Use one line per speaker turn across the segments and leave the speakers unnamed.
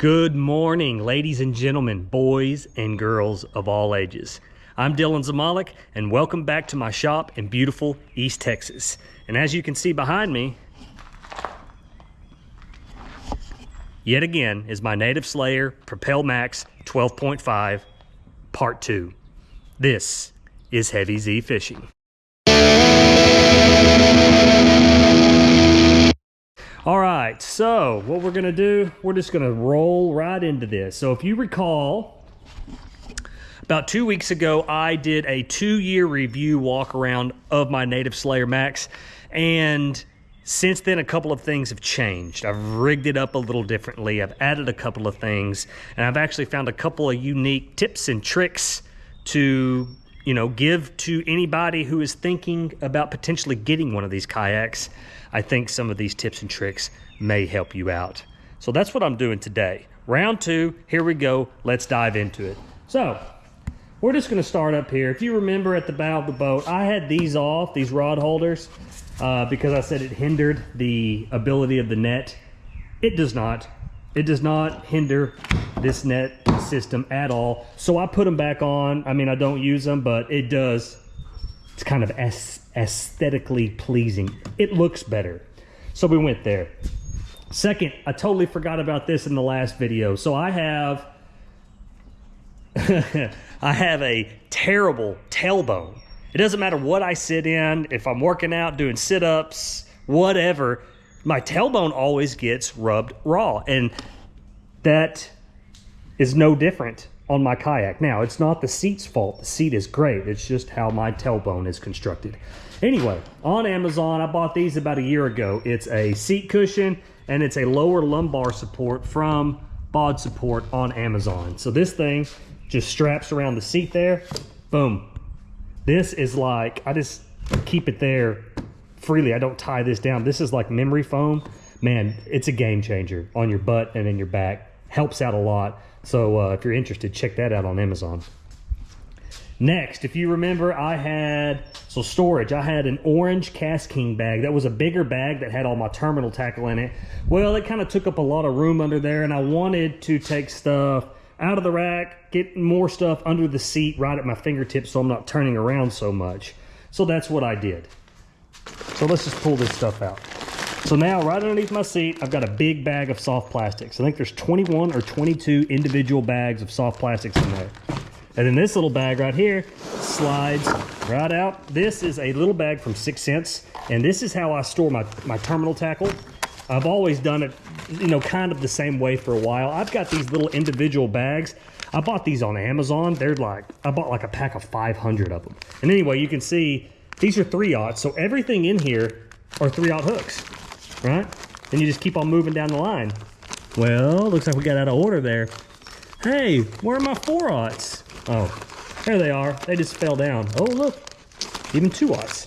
Good morning, ladies and gentlemen, boys and girls of all ages. I'm Dylan Zamalik, and welcome back to my shop in beautiful East Texas. And as you can see behind me, yet again is my Native Slayer Propel Max 12.5 Part 2. This is Heavy Z Fishing. All right, so what we're gonna do, we're just gonna roll right into this. So if you recall, about 2 weeks ago, I did a 2-year review walk around of my Native Slayer Max, and since then a couple of things have changed. I've rigged it up a little differently, I've added a couple of things, and I've actually found a couple of unique tips and tricks to, give to anybody who is thinking about potentially getting one of these kayaks. I think some of these tips and tricks may help you out. So that's what I'm doing today. Round 2, here we go. Let's dive into it. So we're just gonna start up here. If you remember at the bow of the boat, I had these off, these rod holders, because I said it hindered the ability of the net. It does not. It does not hinder this net system at all. So I put them back on. I mean, I don't use them, but it does. It's kind of aesthetically pleasing. It looks better. So we went there. Second, I totally forgot about this in the last video. So I have I have a terrible tailbone. It doesn't matter what I sit in, if I'm working out, doing sit-ups, whatever, my tailbone always gets rubbed raw. And that is no different on my kayak. Now, it's not the seat's fault. The seat is great. It's just how my tailbone is constructed. Anyway, on Amazon, I bought these about a year ago. It's a seat cushion and it's a lower lumbar support from Bod Support on Amazon. So this thing just straps around the seat there. Boom. This is like, I just keep it there freely. I don't tie this down. This is like memory foam. Man, it's a game changer on your butt and in your back. Helps out a lot. So if you're interested, check that out on Amazon. Next, if you remember, I had storage. I had an orange Cast King bag. That was a bigger bag that had all my terminal tackle in it. Well, it kind of took up a lot of room under there, and I wanted to take stuff out of the rack, get more stuff under the seat right at my fingertips so I'm not turning around so much. So that's what I did. So let's just pull this stuff out. So now right underneath my seat, I've got a big bag of soft plastics. I think there's 21 or 22 individual bags of soft plastics in there. And then this little bag right here slides right out. This is a little bag from 6 cents. And this is how I store my terminal tackle. I've always done it, kind of the same way for a while. I've got these little individual bags. I bought these on Amazon. I bought like a pack of 500 of them. And anyway, you can see these are 3/0. So everything in here are 3/0 hooks. Right? And you just keep on moving down the line. Well, looks like we got out of order there. Hey, where are my 4/0s? Oh, there they are. They just fell down. Oh, look, even 2/0s.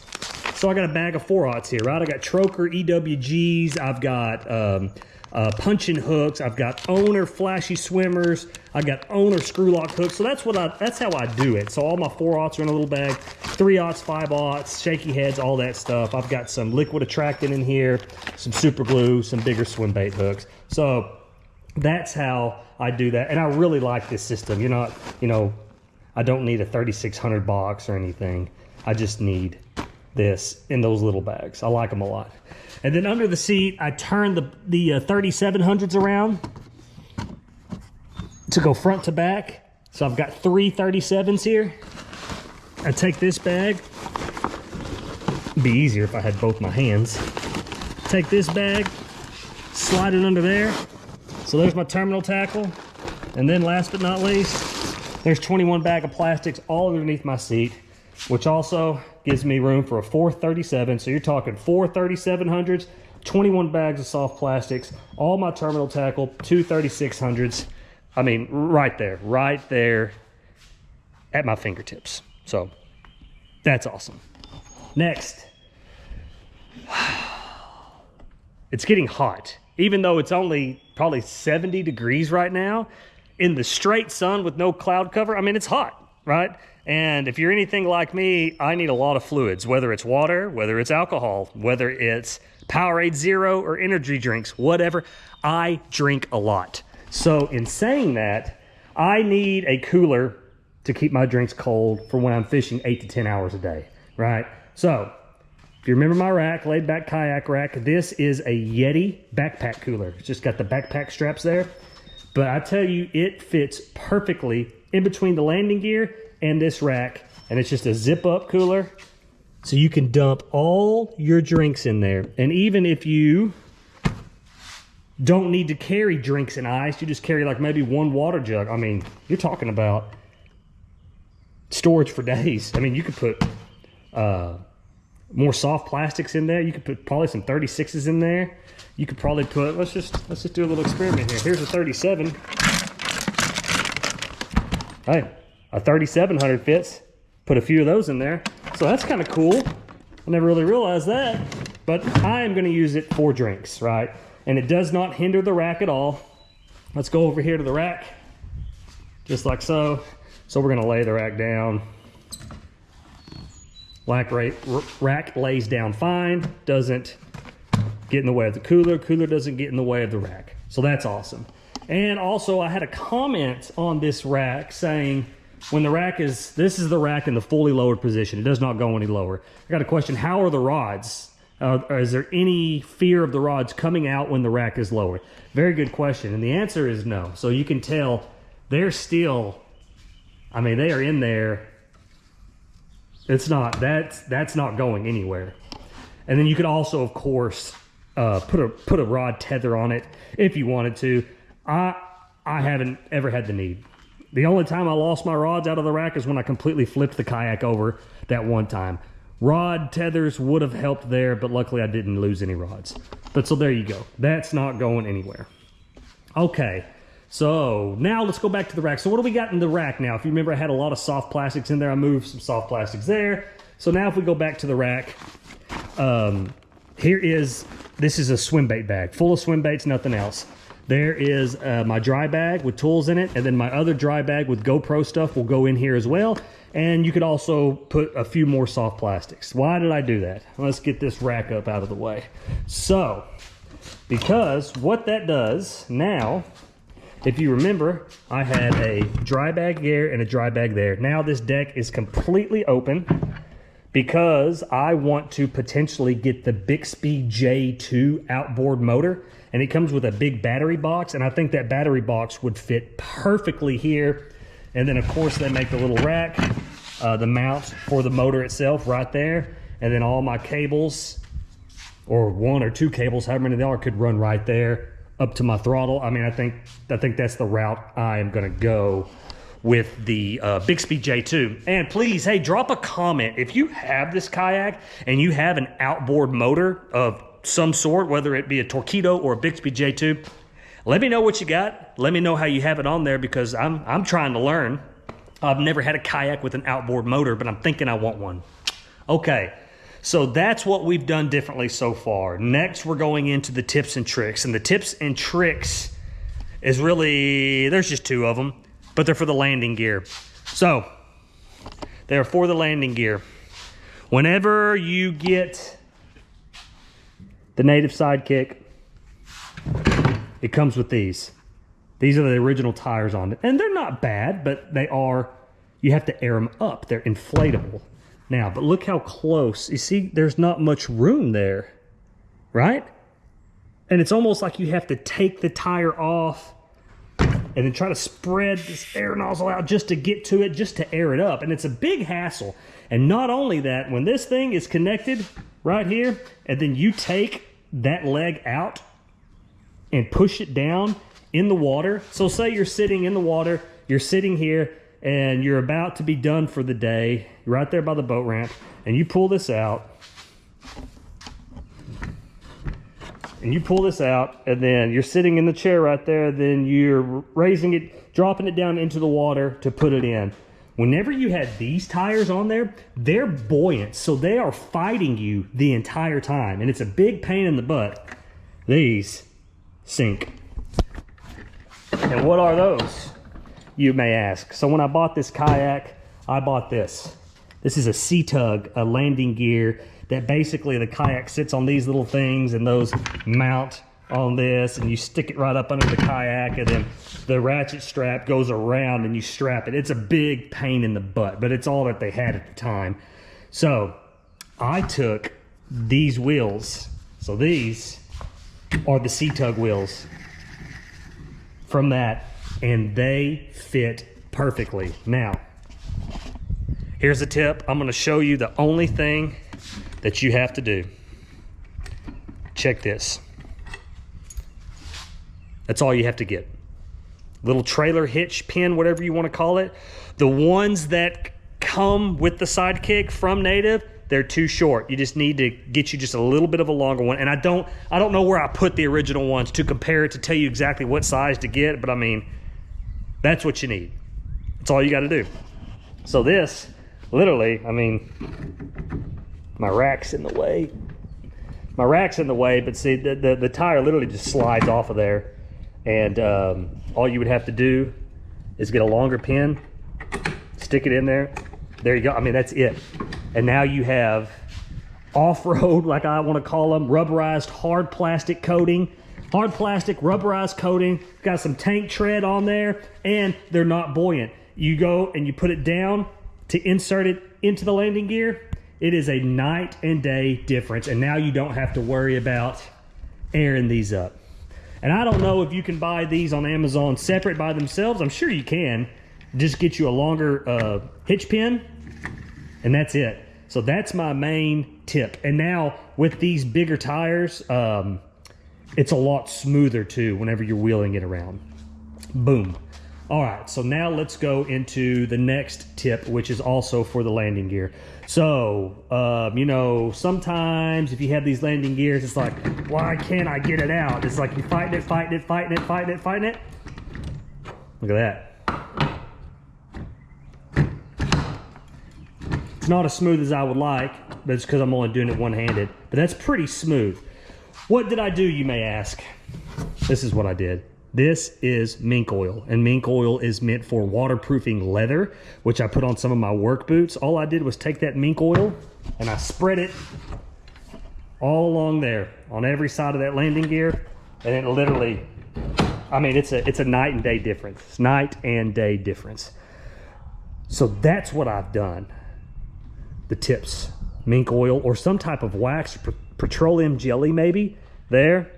So I got a bag of 4/0s here, right? I got Troker EWGs. I've got punching hooks. I've got Owner flashy swimmers. I got Owner screw lock hooks. So that's how I do it. So all my 4/0s are in a little bag. 3/0s, 5/0s, shaky heads, all that stuff. I've got some liquid attractant in here, some super glue, some bigger swim bait hooks. So that's how I do that. And I really like this system. I don't need a 3600 box or anything. I just need this in those little bags. I like them a lot. And then under the seat, I turn the 3700s around to go front to back. So I've got 3 37s here. I take this bag. It'd be easier if I had both my hands. Take this bag, slide it under there. So there's my terminal tackle. And then last but not least, there's 21 bag of plastics all underneath my seat, which also gives me room for a 437. So you're talking 4 3700s, 21 bags of soft plastics, all my terminal tackle, 2 3600s. I mean, right there at my fingertips. So that's awesome. Next, it's getting hot. Even though it's only probably 70 degrees right now, in the straight sun with no cloud cover, I mean, it's hot, right? And if you're anything like me, I need a lot of fluids, whether it's water, whether it's alcohol, whether it's Powerade Zero or energy drinks, whatever. I drink a lot. So in saying that, I need a cooler to keep my drinks cold for when I'm fishing 8 to 10 hours a day, right? So if you remember my rack, laid back kayak rack, this is a Yeti backpack cooler. It's just got the backpack straps there. But I tell you, it fits perfectly in between the landing gear and this rack. And it's just a zip up cooler. So you can dump all your drinks in there. And even if you don't need to carry drinks and ice, you just carry like maybe one water jug. I mean, you're talking about storage for days. I mean, you could put more soft plastics in there. You could put probably some 36s in there. You could probably put, let's just do a little experiment here. Here's a 37. Hey, a 3700 fits. Put a few of those in there. So that's kind of cool. I never really realized that, but I am gonna use it for drinks, right? And it does not hinder the rack at all. Let's go over here to the rack, just like so. So we're gonna lay the rack down. Rack lays down fine, doesn't get in the way of the cooler. Cooler doesn't get in the way of the rack. So that's awesome. And also I had a comment on this rack saying, when the rack is, this is the rack in the fully lowered position. It does not go any lower. I got a question, how are the rods? Is there any fear of the rods coming out when the rack is lowered? Very good question. And the answer is no. So you can tell they're still, I mean, they are in there. It's not, that's not going anywhere. And then you could also, of course, put a rod tether on it if you wanted to. I haven't ever had the need. The only time I lost my rods out of the rack is when I completely flipped the kayak over that one time. Rod tethers would have helped there, but luckily I didn't lose any rods. But so there you go. That's not going anywhere. Okay, so now let's go back to the rack. So what do we got in the rack now? If you remember, I had a lot of soft plastics in there. I moved some soft plastics there. So now if we go back to the rack, this is a swim bait bag, full of swim baits, nothing else. There is my dry bag with tools in it, and then my other dry bag with GoPro stuff will go in here as well. And you could also put a few more soft plastics. Why did I do that? Let's get this rack up out of the way. So, because what that does now, if you remember, I had a dry bag here and a dry bag there. Now this deck is completely open because I want to potentially get the Bixby J2 outboard motor. And it comes with a big battery box, and I think that battery box would fit perfectly here. And then of course they make the little rack, the mount for the motor itself right there. And then all my cables, or one or two cables, however many they are, could run right there up to my throttle. I mean, I think that's the route I am gonna go with the Bixby J2. And please, hey, drop a comment. If you have this kayak and you have an outboard motor of some sort, whether it be a Torqeedo or a Bixby J2, let me know what you got. Let me know how you have it on there, because I'm trying to learn. I've never had a kayak with an outboard motor, but I'm thinking I want one. Okay, so that's what we've done differently so far. Next, we're going into the tips and tricks. And the tips and tricks is really, there's just two of them, but they're for the landing gear. So, they're for the landing gear. Whenever you get the Native Sidekick, it comes with these. These are the original tires on it. And they're not bad, but they are, you have to air them up. They're inflatable. Now, but look how close. You see, there's not much room there, right? And it's almost like you have to take the tire off and then try to spread this air nozzle out just to get to it, just to air it up. And it's a big hassle. And not only that, when this thing is connected right here, and then you take that leg out and push it down in the water. So say you're sitting in the water, you're sitting here, and you're about to be done for the day, right there by the boat ramp, and you pull this out, and then you're sitting in the chair right there, then you're raising it, dropping it down into the water to put it in. Whenever you have these tires on there, they're buoyant, so they are fighting you the entire time, and it's a big pain in the butt. These sink. And what are those, you may ask? So when I bought this kayak, I bought this. This is a C-Tug, a landing gear that basically the kayak sits on these little things, and those mount on this, and you stick it right up under the kayak, and then the ratchet strap goes around and you strap it. It's a big pain in the butt, but it's all that they had at the time. So I took these wheels. So these are the C-Tug wheels from that, and they fit perfectly. Now, here's a tip. I'm gonna show you the only thing that you have to do. Check this. That's all you have to get. Little trailer hitch pin, whatever you want to call it. The ones that come with the Sidekick from Native, they're too short. You just need to get you just a little bit of a longer one. And I don't know where I put the original ones to compare it to tell you exactly what size to get, but I mean, that's what you need. That's all you got to do. So this, literally, I mean, my rack's in the way. My rack's in the way, but see, the tire literally just slides off of there. And all you would have to do is get a longer pin, stick it in there. There you go. I mean, that's it. And now you have off-road, like I want to call them, rubberized hard plastic coating. Hard plastic, rubberized coating. Got some tank tread on there, and they're not buoyant. You go and you put it down to insert it into the landing gear. It is a night and day difference, and now you don't have to worry about airing these up. And I don't know if you can buy these on Amazon separate by themselves. I'm sure you can. Just get you a longer hitch pin, and that's it. So that's my main tip. And now with these bigger tires, it's a lot smoother too whenever you're wheeling it around. Boom. All right, so now let's go into the next tip, which is also for the landing gear. So, you know, sometimes if you have these landing gears, it's like, why can't I get it out? It's like you fighting it. Look at that. It's not as smooth as I would like, but it's because I'm only doing it one-handed. But that's pretty smooth. What did I do, you may ask? This is what I did. This is mink oil, and mink oil is meant for waterproofing leather, which I put on some of my work boots. All I did was take that mink oil and I spread it all along there on every side of that landing gear, and it literally, I mean, it's a night and day difference. It's night and day difference. So that's what I've done. The tips, mink oil or some type of wax, petroleum jelly maybe, there.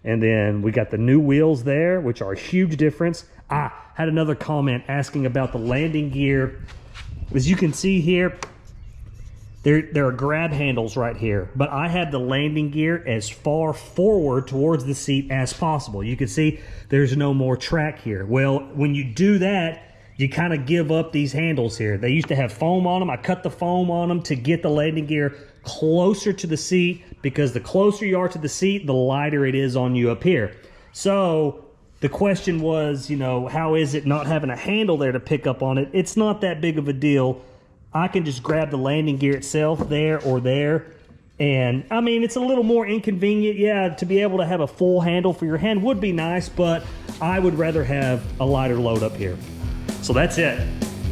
And then we got the new wheels there, which are a huge difference. I had another comment asking about the landing gear. As you can see here, there are grab handles right here, but I had the landing gear as far forward towards the seat as possible. You can see there's no more track here. Well, when you do that, you kind of give up these handles here. They used to have foam on them. I cut the foam on them to get the landing gear closer to the seat, because the closer you are to the seat, the lighter it is on you up here. So the question was, you know, how is it not having a handle there to pick up on it? It's not that big of a deal. I can just grab the landing gear itself there or there. And I mean, it's a little more inconvenient. Yeah, to be able to have a full handle for your hand would be nice, but I would rather have a lighter load up here. So that's it.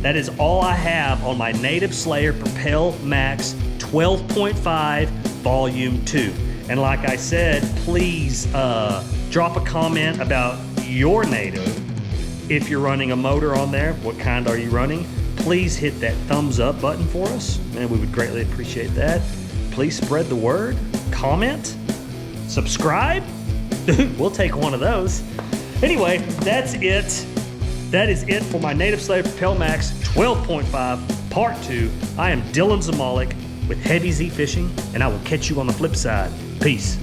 That is all I have on my Native Slayer Propel Max 12.5 Volume 2. And like I said, please drop a comment about your Native. If you're running a motor on there, what kind are you running? Please hit that thumbs up button for us, and we would greatly appreciate that. Please spread the word, comment, subscribe. We'll take one of those. Anyway, that's it. That is it for my Native Slayer Propel Max 12.5 Part 2. I am Dylan Zamalik with Heavy Z Fishing, and I will catch you on the flip side. Peace.